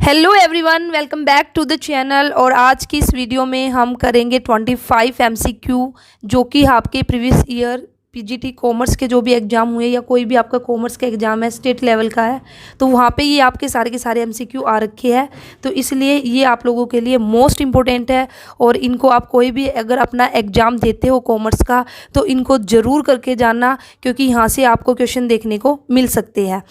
Hello everyone, welcome back to the channel. और आज की इस वीडियो में हम करेंगे 25 एमसीक्यू जो कि आपके प्रीवियस ईयर पीजीटी कॉमर्स के जो भी एग्ज़ाम हुए या कोई भी आपका कॉमर्स का एग्ज़ाम है स्टेट लेवल का है तो वहाँ पे ये आपके सारे के सारे एमसीक्यू आ रखे हैं। तो इसलिए ये आप लोगों के लिए मोस्ट इम्पोर्टेंट है और इनको आप कोई भी अगर अपना एग्ज़ाम देते हो कॉमर्स का तो इनको ज़रूर करके जाना, क्योंकि यहाँ से आपको क्वेश्चन देखने को मिल सकते हैं।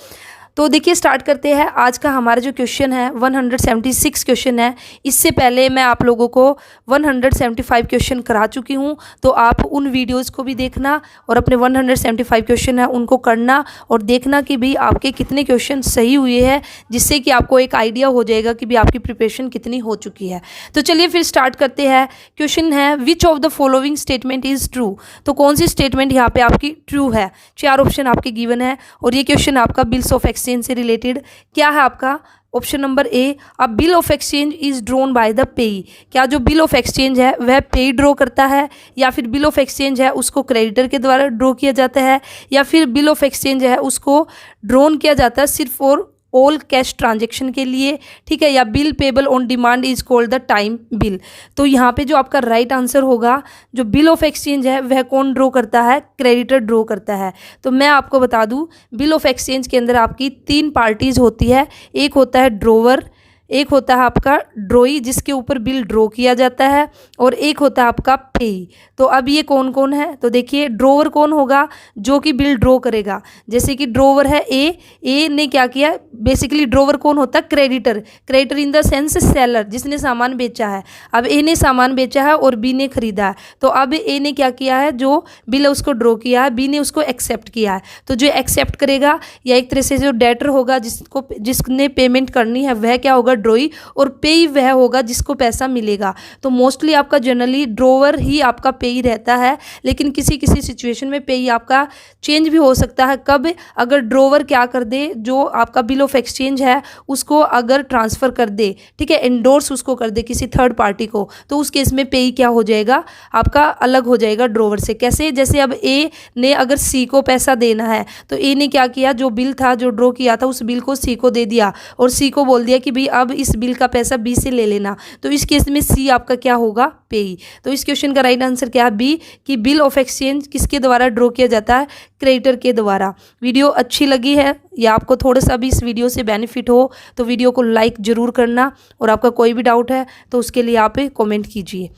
तो देखिए स्टार्ट करते हैं। आज का हमारा जो क्वेश्चन है 176 क्वेश्चन है। इससे पहले मैं आप लोगों को 175 क्वेश्चन करा चुकी हूं, तो आप उन वीडियोस को भी देखना और अपने 175 क्वेश्चन है उनको करना और देखना कि भी आपके कितने क्वेश्चन सही हुए हैं, जिससे कि आपको एक आइडिया हो जाएगा कि भी आपकी प्रिपरेशन कितनी हो चुकी है। तो चलिए फिर स्टार्ट करते हैं। क्वेश्चन है which of the following statement is true. तो कौन सी स्टेटमेंट यहाँ पे आपकी ट्रू है। 4 ऑप्शन आपके गिवन है और ये क्वेश्चन आपका बिल्स ऑफ एक्सचेंज से रिलेटेड क्या है। आपका option number A, a bill of exchange is drawn by the पेई। क्या जो बिल ऑफ एक्सचेंज है वह पेई ड्रॉ करता है, या फिर बिल ऑफ एक्सचेंज है उसको क्रेडिटर के द्वारा ड्रॉ किया जाता है, या फिर बिल ऑफ एक्सचेंज है उसको ड्रॉन किया जाता है सिर्फ और ऑल कैश ट्रांजेक्शन के लिए, ठीक है, या bill payable on demand is called the time bill. तो यहाँ पे जो आपका राइट आंसर होगा, जो बिल ऑफ एक्सचेंज है वह कौन ड्रॉ करता है, क्रेडिटर ड्रॉ करता है। तो मैं आपको बता दूं बिल ऑफ एक्सचेंज के अंदर आपकी 3 पार्टीज होती है। एक होता है ड्रोवर, एक होता है आपका ड्रॉई जिसके ऊपर बिल ड्रॉ किया जाता है, और एक होता है आपका पेई। तो अब ये कौन कौन है, तो देखिए ड्रोवर कौन होगा, जो कि बिल ड्रॉ करेगा। जैसे कि ड्रोवर है ए ने क्या किया, बेसिकली ड्रोवर कौन होता है, creditor. Creditor in the sense seller, जिसने सामान बेचा है। अब ए ने सामान बेचा है और बी ने खरीदा है, तो अब ए ने क्या किया है, जो बिल है उसको ड्रॉ किया है, बी ने उसको एक्सेप्ट किया है। तो जो एक्सेप्ट करेगा या एक तरह से जो डेटर होगा जिसने पेमेंट करनी है वह क्या होगा, ड्रॉई, और पेई वह होगा जिसको पैसा मिलेगा। तो मोस्टली आपका जनरली ड्रोवर ही आपका पेई रहता है, लेकिन किसी किसी सिचुएशन में पेई आपका चेंज भी हो सकता है। कब, अगर ड्रोवर क्या कर दे, जो आपका बिल ऑफ एक्सचेंज है उसको अगर ट्रांसफ़र कर दे, ठीक है, एंडोर्स उसको कर दे किसी थर्ड पार्टी को, तो उस केस में पेई क्या हो जाएगा, आपका अलग हो जाएगा ड्रोवर से। कैसे, जैसे अब ए ने अगर सी को पैसा देना है तो ए ने क्या किया, जो बिल था जो ड्रॉ किया था उस बिल को सी को दे दिया और सी को बोल दिया कि भाई अब इस बिल का पैसा बी से ले लेना। तो इस केस में सी आपका क्या होगा, पेई। तो इस क्वेश्चन का राइट आंसर क्या है, बी, कि बिल ऑफ एक्सचेंज किसके द्वारा ड्रॉ किया जाता है, क्रेडिटर के द्वारा। वीडियो अच्छी लगी है या आपको थोड़ा सा भी इस वीडियो से बेनिफिट हो तो वीडियो को लाइक ज़रूर करना, और आपका कोई भी डाउट है तो उसके लिए आप कमेंट कीजिए।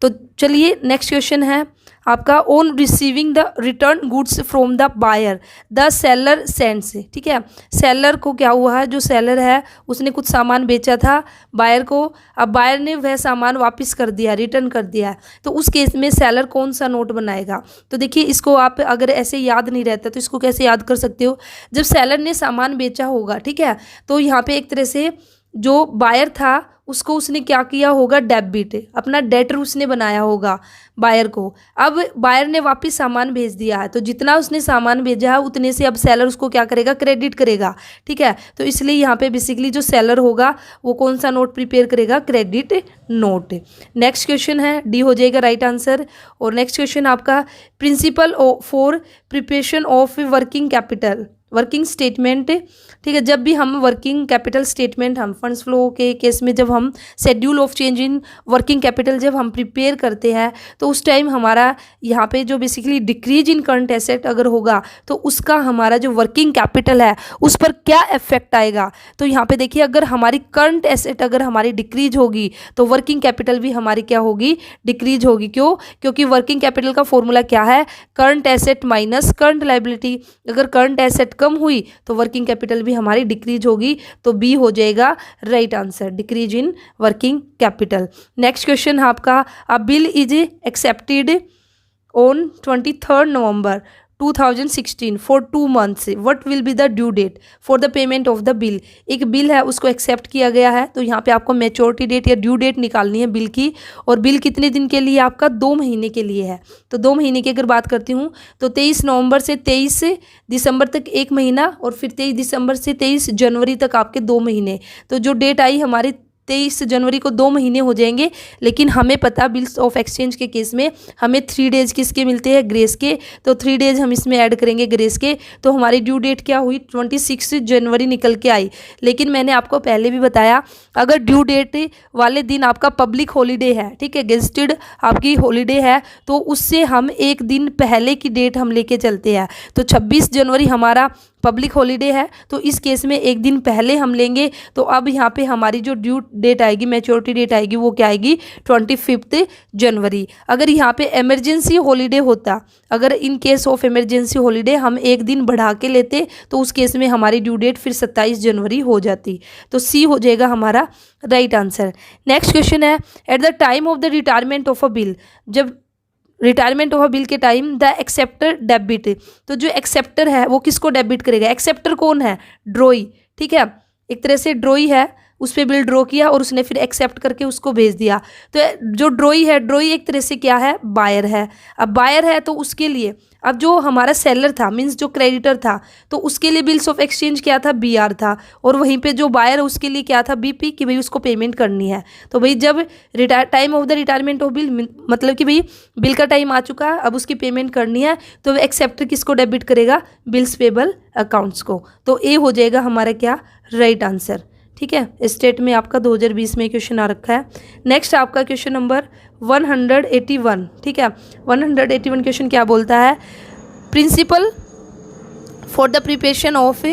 तो चलिए नेक्स्ट क्वेश्चन है आपका, on receiving the return goods from the buyer the seller sends. ठीक है, सेलर को क्या हुआ है, जो सेलर है उसने कुछ सामान बेचा था बायर को, अब बायर ने वह सामान वापस कर दिया, रिटर्न कर दिया है। तो उस केस में सेलर कौन सा नोट बनाएगा। तो देखिए इसको आप अगर ऐसे याद नहीं रहता तो इसको कैसे याद कर सकते हो, जब सेलर ने सामान बेचा होगा, ठीक है, तो यहाँ पे एक तरह से जो बायर था उसको उसने क्या किया होगा, डेबिट, अपना डेटर उसने बनाया होगा बायर को। अब बायर ने वापस सामान भेज दिया है, तो जितना उसने सामान भेजा है उतने से अब सेलर उसको क्या करेगा, क्रेडिट करेगा, ठीक है। तो इसलिए यहाँ पे बेसिकली जो सेलर होगा वो कौन सा नोट प्रिपेयर करेगा, क्रेडिट नोट। नेक्स्ट क्वेश्चन है, डी हो जाएगा राइट आंसर। और नेक्स्ट क्वेश्चन आपका, principle for preparation of working capital working statement, ठीक है, जब भी हम वर्किंग कैपिटल स्टेटमेंट, हम फंड्स फ्लो के केस में जब हम schedule of change in working capital जब हम प्रिपेयर करते हैं तो उस टाइम हमारा यहाँ पे जो basically decrease in current asset अगर होगा तो उसका हमारा जो वर्किंग कैपिटल है उस पर क्या इफेक्ट आएगा। तो यहाँ पे देखिए अगर हमारी करंट एसेट अगर हमारी डिक्रीज होगी तो वर्किंग कैपिटल भी हमारी क्या होगी, डिक्रीज होगी। क्यों, क्योंकि वर्किंग कैपिटल का फॉर्मूला क्या है, current asset minus current liability. अगर करंट एसेट कम हुई तो वर्किंग कैपिटल भी हमारी डिक्रीज होगी, तो बी हो जाएगा right answer, decrease in working capital. Next question है आपका, a bill is accepted on 23 November 2016 for 2 months, what will be the due date for the payment of the bill. एक bill है उसको accept किया गया है, तो यहाँ पे आपको मैच्योरिटी डेट या ड्यू डेट निकालनी है बिल की, और बिल कितने दिन के लिए, आपका 2 महीने के लिए है। तो 2 महीने की अगर बात करती हूँ तो 23 नवंबर से 23 दिसंबर तक 1 महीना, और फिर 23 दिसंबर से 23 जनवरी तक आपके 2 महीने। तो जो डेट आई हमारी 23 जनवरी को 2 महीने हो जाएंगे, लेकिन हमें पता बिल्स ऑफ एक्सचेंज के केस में हमें 3 डेज किसके मिलते हैं, ग्रेस के। तो 3 डेज हम इसमें ऐड करेंगे ग्रेस के, तो हमारी ड्यू डेट क्या हुई, 26 जनवरी निकल के आई। लेकिन मैंने आपको पहले भी बताया, अगर ड्यू डेट वाले दिन आपका पब्लिक हॉलीडे है, ठीक है, गेस्टेड आपकी हॉलीडे है, तो उससे हम एक दिन पहले की डेट हम लेके चलते हैं। तो 26 जनवरी हमारा पब्लिक हॉलीडे है, तो इस केस में एक दिन पहले हम लेंगे। तो अब यहाँ पे हमारी जो ड्यू डेट आएगी, मैच्योरिटी डेट आएगी, वो क्या आएगी, 25 जनवरी। अगर यहाँ पे इमरजेंसी हॉलीडे होता, अगर in case of emergency holiday हम एक दिन बढ़ा के लेते, तो उस केस में हमारी ड्यू डेट फिर 27 जनवरी हो जाती। तो सी हो जाएगा हमारा राइट आंसर। नेक्स्ट क्वेश्चन है, at the time of the retirement of a bill, जब रिटायरमेंट ऑफ अ बिल के टाइम द एक्सेप्टर डेबिट, तो जो एक्सेप्टर है वो किसको डेबिट करेगा, एक्सेप्टर कौन है, ड्रॉई, ठीक है, एक तरह से ड्रॉई है, उस पर बिल ड्रॉ किया और उसने फिर एक्सेप्ट करके उसको भेज दिया। तो जो ड्रॉई है, ड्रॉई एक तरह से क्या है, बायर है। अब बायर है तो उसके लिए, अब जो हमारा सेलर था, मीन्स जो क्रेडिटर था, तो उसके लिए बिल्स ऑफ एक्सचेंज क्या था, BR था, और वहीं पे जो बायर है उसके लिए क्या था, BP, कि भाई उसको पेमेंट करनी है। तो भाई जब time of the retirement of bill, मतलब कि भाई बिल का टाइम आ चुका है, अब उसकी पेमेंट करनी है, तो एक्सेप्टर किसको डेबिट करेगा, बिल्स पेबल अकाउंट्स को। तो ए हो जाएगा हमारा क्या, राइट आंसर, ठीक है। स्टेट में आपका 2020 में क्वेश्चन आ रखा है। नेक्स्ट आपका क्वेश्चन नंबर 181, ठीक है। 181 क्वेश्चन क्या बोलता है, principle for the preparation of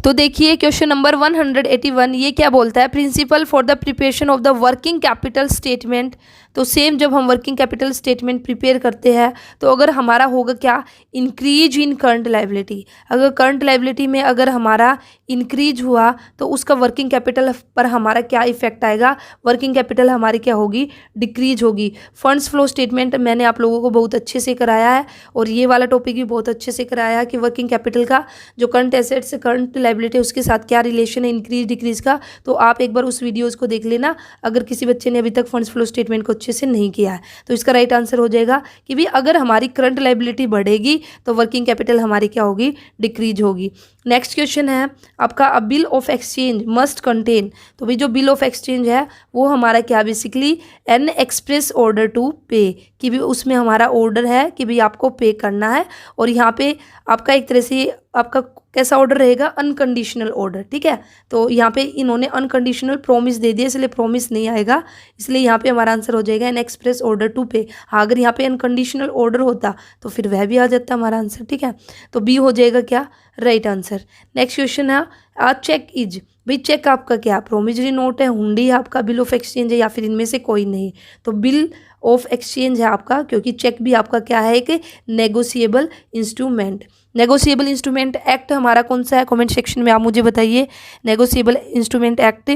तो देखिए क्वेश्चन नंबर 181 ये क्या बोलता है, principle for the preparation of the working capital statement. तो सेम जब हम वर्किंग कैपिटल स्टेटमेंट प्रिपेयर करते हैं, तो अगर हमारा होगा क्या, इंक्रीज इन करंट लायबिलिटी, अगर करंट लायबिलिटी में अगर हमारा इंक्रीज हुआ, तो उसका वर्किंग कैपिटल पर हमारा क्या इफेक्ट आएगा, वर्किंग कैपिटल हमारी क्या होगी, डिक्रीज होगी। फंड्स फ्लो स्टेटमेंट मैंने आप लोगों को बहुत अच्छे से कराया है, और ये वाला टॉपिक भी बहुत अच्छे से कराया है कि वर्किंग कैपिटल का जो करंट एसेट्स से करंट लायबिलिटी उसके साथ क्या रिलेशन है, इंक्रीज डिक्रीज का। तो आप एक बार उस वीडियोज़ को देख लेना, अगर किसी बच्चे ने अभी तक फंड्स फ्लो स्टेटमेंट को अच्छे से नहीं किया है। तो इसका राइट आंसर हो जाएगा कि भी अगर हमारी करंट लायबिलिटी बढ़ेगी, तो वर्किंग कैपिटल हमारी क्या होगी, डिक्रीज होगी। नेक्स्ट क्वेश्चन है आपका, a bill of exchange must contain. तो भाई जो बिल ऑफ एक्सचेंज है वो हमारा क्या, basically an express order to pay, कि भी उसमें हमारा ऑर्डर है कि भाई आपको पे करना है। और यहाँ पे आपका एक तरह से आपका कैसा ऑर्डर रहेगा, अनकंडीशनल ऑर्डर, ठीक है। तो यहाँ पे इन्होंने अनकंडीशनल प्रॉमिस दे दिया, इसलिए प्रॉमिस नहीं आएगा, इसलिए यहाँ पे हमारा आंसर हो जाएगा एन एक्सप्रेस ऑर्डर टू पे। हाँ, अगर यहाँ पे अनकंडीशनल ऑर्डर होता तो फिर वह भी आ जाता हमारा आंसर, ठीक है। तो बी हो जाएगा क्या, राइट आंसर। नेक्स्ट क्वेश्चन है, आ चेक इज, भाई चेक आपका क्या, प्रोमिजरी नोट है, हुंडी है आपका, बिल ऑफ एक्सचेंज है, या फिर इनमें से कोई नहीं। तो बिल ऑफ एक्सचेंज है आपका, क्योंकि चेक भी आपका क्या है, एक negotiable instrument. Negotiable instrument act हमारा कौन सा है, कमेंट सेक्शन में आप मुझे बताइए, नेगोशिएबल इंस्ट्रूमेंट एक्ट।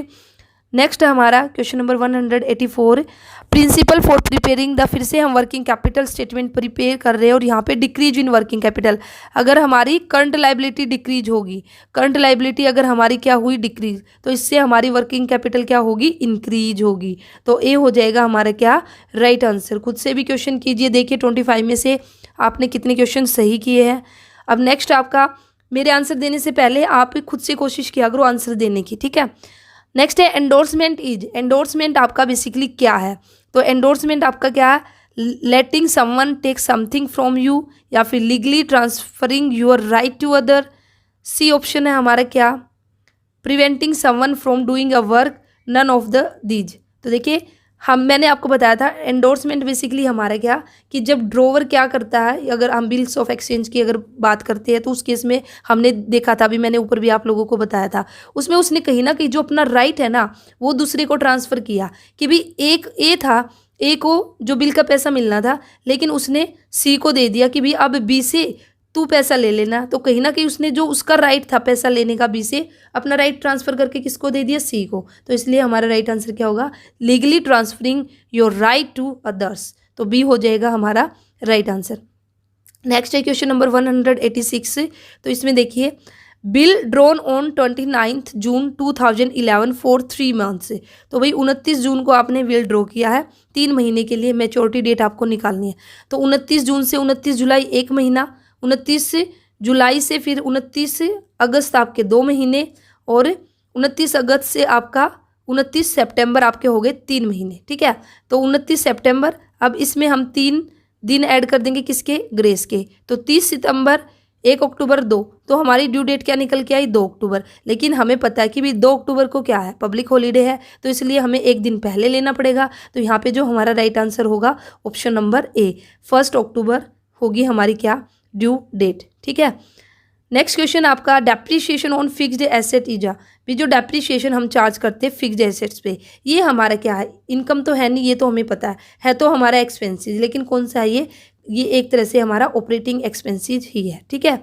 नेक्स्ट हमारा question number 184, principle for preparing the, फिर से हम वर्किंग कैपिटल स्टेटमेंट प्रिपेयर कर रहे हैं, और यहाँ पे डिक्रीज इन वर्किंग कैपिटल, अगर हमारी करंट लायबिलिटी डिक्रीज होगी, करंट लायबिलिटी अगर हमारी क्या हुई, डिक्रीज, तो इससे हमारी वर्किंग कैपिटल क्या होगी, इंक्रीज होगी। तो ए हो जाएगा हमारा क्या, राइट आंसर। खुद से भी क्वेश्चन कीजिए, देखिए 25 में से आपने कितने क्वेश्चन सही किए हैं। अब नेक्स्ट आपका, मेरे आंसर देने से पहले आप खुद से कोशिश किया करो आंसर देने की, ठीक है। नेक्स्ट है एंडोर्समेंट इज, एंडोर्समेंट आपका बेसिकली क्या है, तो एंडोर्समेंट आपका क्या है, letting someone take something from you, या फिर legally transferring your right to other. C option है हमारा क्या, preventing someone from doing a work, none of the these. तो देखिए मैंने आपको बताया था एंडोर्समेंट बेसिकली हमारा क्या, कि जब ड्रोवर क्या करता है, अगर हम बिल्स ऑफ एक्सचेंज की अगर बात करते हैं, तो उस केस में हमने देखा था, अभी मैंने ऊपर भी आप लोगों को बताया था, उसमें उसने कहीं ना कहीं जो अपना राइट है ना, वो दूसरे को ट्रांसफ़र किया, कि भाई एक ए था, ए को जो बिल का पैसा मिलना था, लेकिन उसने सी को दे दिया कि भाई अब बी से तू पैसा ले लेना। तो कहीं ना कहीं उसने जो उसका राइट था पैसा लेने का बी से, अपना राइट ट्रांसफ़र करके किसको दे दिया, सी को। तो इसलिए हमारा राइट आंसर क्या होगा, legally transferring your right to others. तो बी हो जाएगा हमारा राइट आंसर। नेक्स्ट है क्वेश्चन नंबर 186। तो इसमें देखिए, bill drawn on 29 June 2011 for 3 months. तो भाई 29 जून को आपने बिल ड्रॉ किया है 3 महीने के लिए, मैच्योरिटी डेट आपको निकालनी है। तो 29 जून से 29 जुलाई 1 महीना, 29 जुलाई से फिर 29 अगस्त आपके 2 महीने, और 29 अगस्त से आपका 29 सितंबर आपके हो गए 3 महीने। ठीक है, तो 29 सितंबर, अब इसमें हम 3 दिन ऐड कर देंगे किसके, ग्रेस के। तो 30 सितंबर, 1 अक्टूबर 2, तो हमारी ड्यू डेट क्या निकल के आई, 2 अक्टूबर। लेकिन हमें पता है कि भाई 2 अक्टूबर को क्या है, पब्लिक हॉलीडे है, तो इसलिए हमें एक दिन पहले लेना पड़ेगा। तो यहाँ पे जो हमारा राइट आंसर होगा ऑप्शन नंबर ए, 1 अक्टूबर होगी हमारी क्या, ड्यू डेट। ठीक है, नेक्स्ट क्वेश्चन आपका, डेप्रीशिएशन ऑन फिक्स्ड एसेट इजा। भी जो डेप्रीशिएशन हम चार्ज करते हैं फिक्स्ड एसेट्स पे, ये हमारा क्या है, इनकम तो है नहीं, ये तो हमें पता है तो हमारा एक्सपेंसेस, लेकिन कौन सा है ये एक तरह से हमारा ऑपरेटिंग एक्सपेंसेस ही है। ठीक है,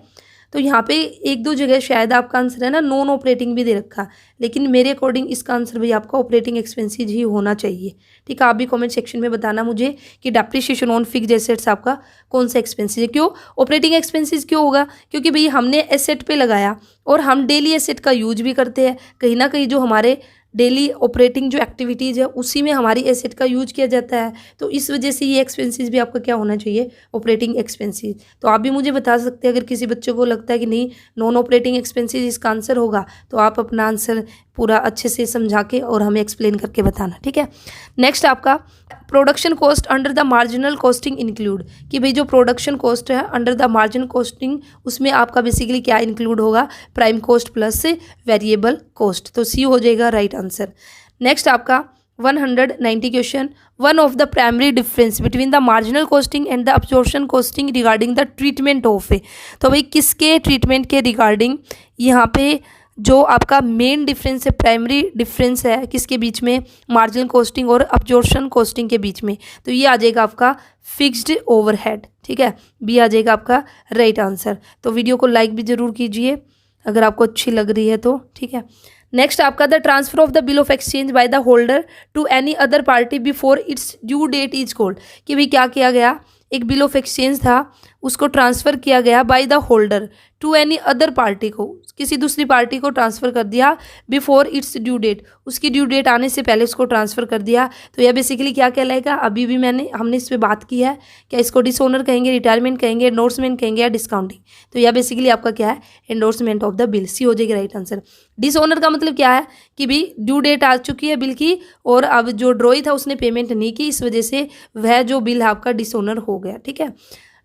तो यहाँ पे 1-2 जगह शायद आपका आंसर है ना नॉन ऑपरेटिंग भी दे रखा, लेकिन मेरे अकॉर्डिंग इसका आंसर भी आपका ऑपरेटिंग एक्सपेंसेस ही होना चाहिए। ठीक है, आप भी कमेंट सेक्शन में बताना मुझे कि डेप्रीशिएशन ऑन फिक्स्ड एसेट्स आपका कौन सा एक्सपेंसेस है। क्यों ऑपरेटिंग एक्सपेंसेस क्यों होगा, क्योंकि भाई हमने एसेट पे लगाया और हम डेली एसेट का यूज भी करते हैं, कहीं ना कहीं जो हमारे डेली ऑपरेटिंग जो एक्टिविटीज़ है उसी में हमारी एसेट का यूज किया जाता है। तो इस वजह से ये एक्सपेंसेस भी आपका क्या होना चाहिए, ऑपरेटिंग एक्सपेंसेस। तो आप भी मुझे बता सकते हैं, अगर किसी बच्चे को लगता है कि नहीं नॉन ऑपरेटिंग एक्सपेंसेस इसका आंसर होगा, तो आप अपना आंसर पूरा अच्छे से समझा के और हमें एक्सप्लेन करके बताना। ठीक है, नेक्स्ट आपका, production cost under the marginal costing include. कि भाई जो प्रोडक्शन कॉस्ट है अंडर द मार्जिनल कॉस्टिंग, उसमें आपका बेसिकली क्या इंक्लूड होगा, prime cost plus variable cost. तो सी हो जाएगा राइट आंसर। नेक्स्ट आपका 190 question, one of the primary difference between the marginal costing and the absorption costing regarding the treatment of a. तो भाई किसके ट्रीटमेंट के रिगार्डिंग यहाँ पे जो आपका मेन डिफरेंस है, प्राइमरी डिफरेंस है किसके बीच में, मार्जिनल कॉस्टिंग और अब्जॉर्प्शन कॉस्टिंग के बीच में। तो ये आ जाएगा आपका फिक्स्ड ओवरहेड। ठीक है, बी आ जाएगा आपका राइट आंसर। तो वीडियो को लाइक भी जरूर कीजिए अगर आपको अच्छी लग रही है तो। ठीक है, नेक्स्ट आपका, the transfer of the bill of exchange by the holder to any other party before its due date is called. कि भाई क्या किया गया, एक बिल ऑफ एक्सचेंज था, उसको ट्रांसफ़र किया गया by the holder to any other party को, किसी दूसरी पार्टी को ट्रांसफ़र कर दिया बिफोर इट्स ड्यू डेट, उसकी ड्यू डेट आने से पहले उसको ट्रांसफ़र कर दिया। तो यह बेसिकली क्या कहलाएगा, अभी भी हमने इस पर बात की है, क्या इसको डिसओनर कहेंगे, रिटायरमेंट कहेंगे, एंडोर्समेंट कहेंगे या डिस्काउंटिंग। तो यह बेसिकली आपका क्या है, एंडोर्समेंट ऑफ द बिल, सी हो जाएगी राइट आंसर। डिसओनर का मतलब क्या है कि भाई ड्यू डेट आ चुकी है बिल की और अब जो ड्रॉई था उसने पेमेंट नहीं की, इस वजह से वह जो बिल है आपका डिसओनर हो गया। ठीक है,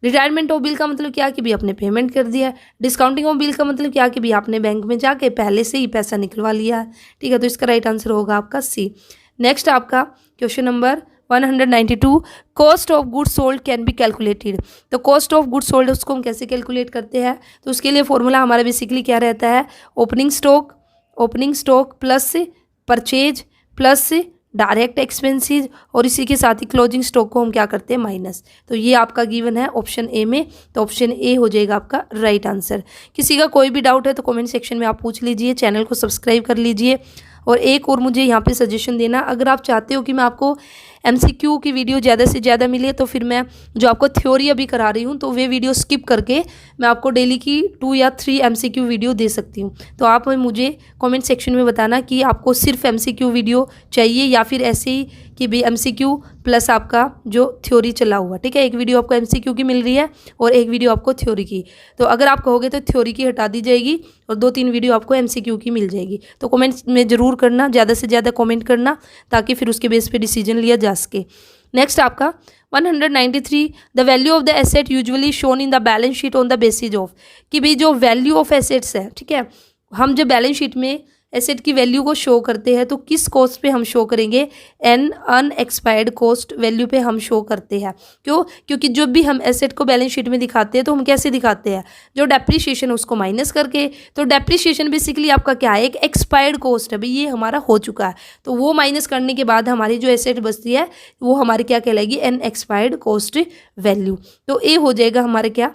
रिटायरमेंट ऑफ बिल का मतलब क्या कि भी आपने पेमेंट कर दिया है। डिस्काउंटिंग ऑफ बिल का मतलब क्या कि भी आपने बैंक में जाके पहले से ही पैसा निकलवा लिया है। ठीक है, तो इसका राइट आंसर होगा आपका सी। नेक्स्ट आपका question number 192, cost of goods sold can be calculated. तो कॉस्ट ऑफ गुड्स सोल्ड उसको हम कैसे कैलकुलेट करते हैं, तो उसके लिए फॉर्मूला हमारा बेसिकली क्या रहता है, opening stock plus purchase plus direct expenses और इसी के साथ ही क्लोजिंग स्टॉक को हम क्या करते हैं, माइनस। तो ये आपका गिवन है ऑप्शन ए में, तो ऑप्शन ए हो जाएगा आपका राइट आंसर। किसी का कोई भी डाउट है तो कमेंट सेक्शन में आप पूछ लीजिए, चैनल को सब्सक्राइब कर लीजिए। और एक और मुझे यहाँ पे सजेशन देना, अगर आप चाहते हो कि मैं आपको MCQ की वीडियो ज़्यादा से ज़्यादा मिले, तो फिर मैं जो आपको थ्योरी अभी करा रही हूँ तो वे वीडियो स्किप करके मैं आपको डेली की 2 या 3 MCQ वीडियो दे सकती हूँ। तो आप मुझे कमेंट सेक्शन में बताना कि आपको सिर्फ MCQ वीडियो चाहिए या फिर ऐसे ही कि भाई MCQ प्लस आपका जो थ्योरी चला हुआ। ठीक है, एक वीडियो आपको MCQ की मिल रही है और एक वीडियो आपको थ्योरी की। तो अगर आप कहोगे तो थ्योरी की हटा दी जाएगी और 2-3 वीडियो आपको MCQ की मिल जाएगी। तो कमेंट में ज़रूर करना, ज़्यादा से ज़्यादा कमेंट करना, ताकि फिर उसके बेस पे डिसीजन लिया जा सके। नेक्स्ट आपका 193, the value of the asset usually shown in the balance sheet on the basis of. कि भाई जो वैल्यू ऑफ एसेट्स है, ठीक है, हम जब बैलेंस शीट में एसेट की वैल्यू को शो करते हैं तो किस कॉस्ट पे हम शो करेंगे, एन अनएक्सपायर्ड कॉस्ट वैल्यू पे हम शो करते हैं। क्यों, क्योंकि जब भी हम एसेट को बैलेंस शीट में दिखाते हैं तो हम कैसे दिखाते हैं, जो डेप्रीशिएशन उसको माइनस करके। तो डेप्रीशिएशन बेसिकली आपका क्या है, एक एक्सपायर्ड कॉस्ट है, भाई ये हमारा हो चुका है, तो वो माइनस करने के बाद हमारी जो एसेट बचती है वो हमारी क्या कहलाएगी, एन एक्सपायर्ड कॉस्ट वैल्यू। तो ए हो जाएगा हमारे क्या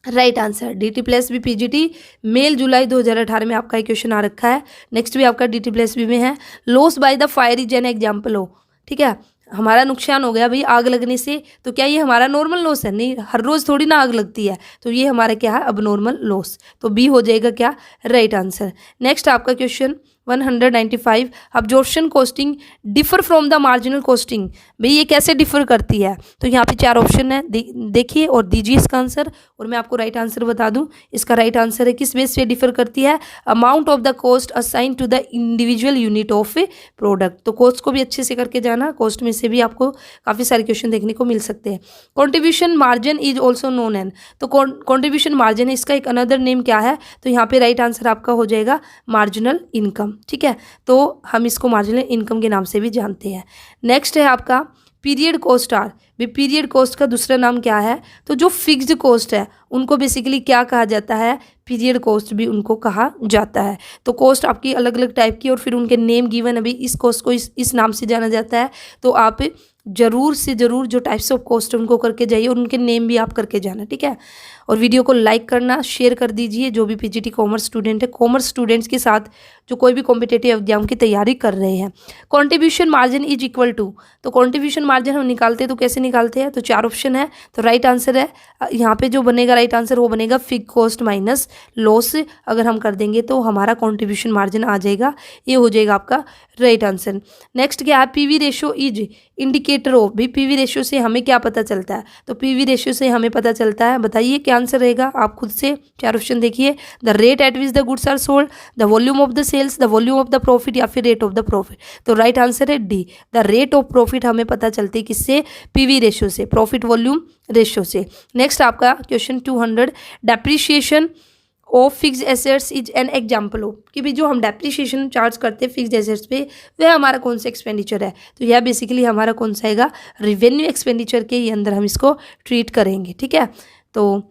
right answer. DT plus B PGT मेल जुलाई 2018 में आपका एक क्वेश्चन आ रखा है। नेक्स्ट भी आपका DT प्लस बी में है, loss by the fire is an example हो। ठीक है, हमारा नुकसान हो गया भाई आग लगने से, तो क्या ये हमारा नॉर्मल लॉस है? नहीं, हर रोज़ थोड़ी ना आग लगती है, तो ये हमारा क्या है, अब नॉर्मल लॉस। तो बी हो जाएगा क्या, राइट आंसर। नेक्स्ट आपका question 195, absorption costing differ from the marginal costing. भाई ये कैसे डिफर करती है? तो यहाँ पे 4 ऑप्शन है, देखिए और दीजिए इसका आंसर, और मैं आपको राइट आंसर बता दूं। इसका राइट आंसर है, किस बेस पे डिफर करती है? Amount of the cost assign to the individual unit of a product. तो कॉस्ट को भी अच्छे से करके जाना, कॉस्ट में से भी आपको काफ़ी सारे क्वेश्चन देखने को मिल सकते हैं। Contribution margin is also known an, तो कॉन्ट्रीब्यूशन मार्जिन है, इसका एक अनदर नेम क्या है? तो यहाँ पे राइट आंसर आपका हो जाएगा मार्जिनल इनकम। ठीक है, तो हम इसको मार्जिनल इनकम के नाम से भी जानते हैं। नेक्स्ट है आपका पीरियड कॉस्ट आर। भी पीरियड कॉस्ट का दूसरा नाम क्या है? तो जो फिक्स्ड कॉस्ट है उनको बेसिकली क्या कहा जाता है? पीरियड कॉस्ट भी उनको कहा जाता है। तो कॉस्ट आपकी अलग अलग टाइप की, और फिर उनके नेम गिवन, अभी इस कॉस्ट को इस नाम से जाना जाता है। तो आप ज़रूर से ज़रूर जो टाइप्स ऑफ कॉस्ट है उनको करके जाइए, और उनके नेम भी आप करके जाना। ठीक है, और वीडियो को लाइक करना, शेयर कर दीजिए। जो भी पीजीटी कॉमर्स स्टूडेंट है, कॉमर्स स्टूडेंट्स के साथ जो कोई भी कॉम्पिटेटिव एग्जाम की तैयारी कर रहे हैं। Contribution margin is equal to, तो कॉन्ट्रीब्यूशन मार्जिन हम निकालते हैं तो कैसे निकालते हैं? तो 4 ऑप्शन है, तो राइट आंसर है यहाँ पे जो बनेगा राइट आंसर वो बनेगा फिक्स कॉस्ट माइनस लॉस। अगर हम कर देंगे तो हमारा कॉन्ट्रीब्यूशन मार्जिन आ जाएगा, ये हो जाएगा आपका राइट आंसर। नेक्स्ट क्या है? PV ratio is indicator of. भी पीवी रेशियो से हमें क्या पता चलता है? तो पीवी रेशियो से हमें पता चलता है, बताइए क्या आंसर रहेगा? आप खुद से 4 ऑप्शन देखिए। The rate at which the goods are sold, the volume of the sales, the volume of the profit, या फिर रेट ऑफ द प्रॉफिट। तो राइट आंसर है D, the rate of profit हमें पता चलती है किससे? पीवी रेशियो से, प्रॉफिट वॉल्यूम रेशियो से। नेक्स्ट आपका question 200, depreciation of fixed assets is an example of. कि भी जो हम डेप्रिशिएशन चार्ज करते हैं फिक्स्ड एसेट्स पे, वह हमारा कौन सा एक्सपेंडिचर है? तो यह बेसिकली हमारा कौन सा आएगा? रेवेन्यू एक्सपेंडिचर के ही अंदर हम इसको ट्रीट करेंगे। ठीक है, तो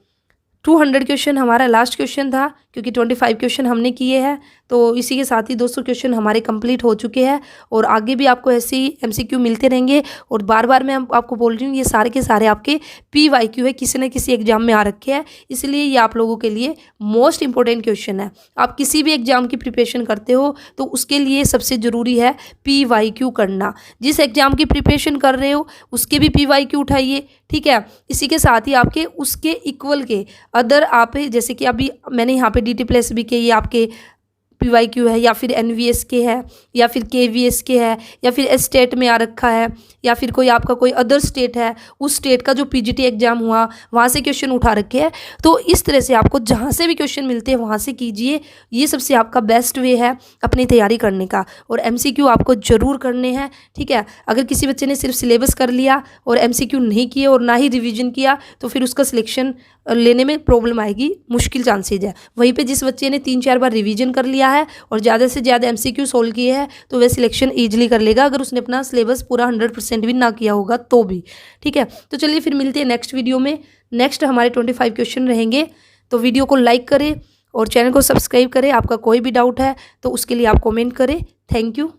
200 क्वेश्चन हमारा लास्ट क्वेश्चन था, क्योंकि 25 क्वेश्चन हमने किए हैं। तो इसी के साथ ही 200 क्वेश्चन हमारे कंप्लीट हो चुके हैं, और आगे भी आपको ऐसे ही एमसीक्यू मिलते रहेंगे। और बार बार मैं आपको बोल रही हूँ, ये सारे के सारे आपके पीवाईक्यू है, किसी न किसी एग्जाम में आ रखे हैं, इसलिए ये आप लोगों के लिए मोस्ट इंपॉर्टेंट क्वेश्चन है। आप किसी भी एग्जाम की प्रिपरेशन करते हो तो उसके लिए सबसे ज़रूरी है पीवाईक्यू करना। जिस एग्जाम की प्रिपरेशन कर रहे हो उसके भी पीवाईक्यू उठाइए। ठीक है, इसी के साथ ही आपके उसके इक्वल के अदर आप, जैसे कि अभी मैंने यहाँ पे DT+B के ये आपके PYQ है, या फिर NVS के है, या फिर KVS के है, या फिर स्टेट में आ रखा है, या फिर कोई आपका कोई अदर स्टेट है, उस स्टेट का जो PGT एग्जाम हुआ वहाँ से क्वेश्चन उठा रखे हैं। तो इस तरह से आपको जहाँ से भी क्वेश्चन मिलते हैं वहाँ से कीजिए, ये सबसे आपका बेस्ट वे है अपनी तैयारी करने का। और MCQ आपको ज़रूर करने हैं। ठीक है, अगर किसी बच्चे ने सिर्फ सिलेबस कर लिया और MCQ नहीं किए और ना ही रिविजन किया, तो फिर उसका सिलेक्शन लेने में प्रॉब्लम आएगी, मुश्किल चांसेज है। वहीं पे जिस बच्चे ने 3-4 बार रिवीजन कर लिया है और ज़्यादा से ज़्यादा MCQ सोल्व किए हैं, तो वह सिलेक्शन ईजिली कर लेगा, अगर उसने अपना सिलेबस पूरा 100% भी ना किया होगा तो भी। ठीक है, तो चलिए फिर मिलते हैं नेक्स्ट वीडियो में। नेक्स्ट हमारे 25 क्वेश्चन रहेंगे, तो वीडियो को लाइक करें और चैनल को सब्सक्राइब करें। आपका कोई भी डाउट है तो उसके लिए आप कॉमेंट करें। Thank you.